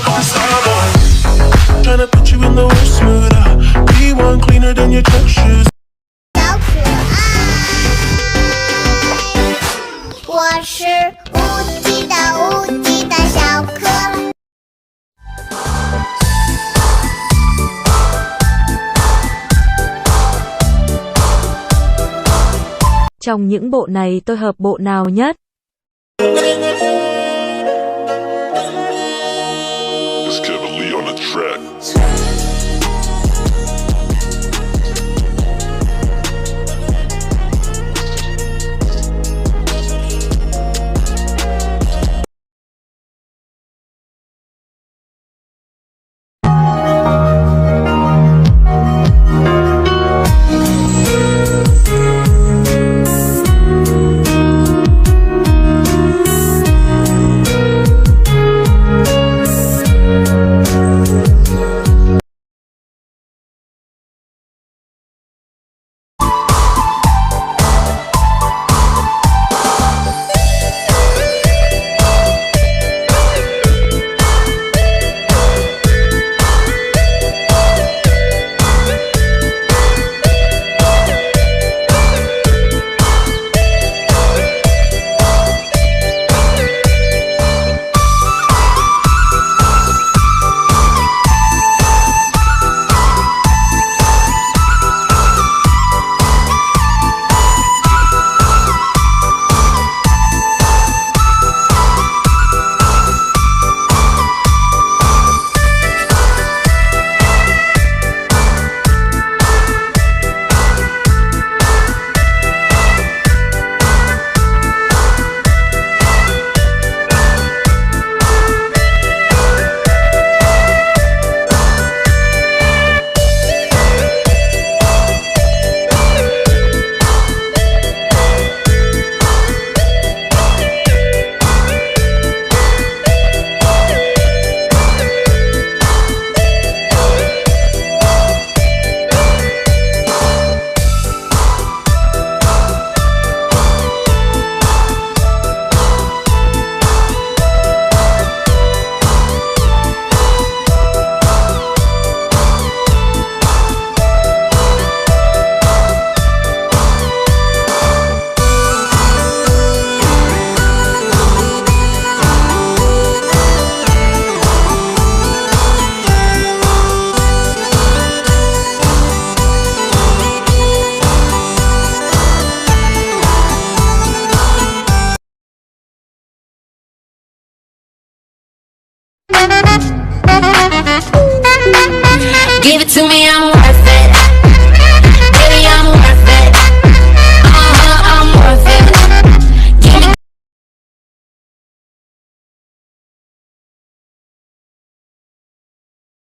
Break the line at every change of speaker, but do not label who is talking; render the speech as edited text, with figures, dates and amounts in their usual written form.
fucking star boy. Tryna put you in the worst mood. Be one cleaner than your church shoes.
我是无极的无极的小可。
Trong những bộ này tôi hợp bộ nào nhất?
It's Kevin Lee on the track.
Give it to me, I'm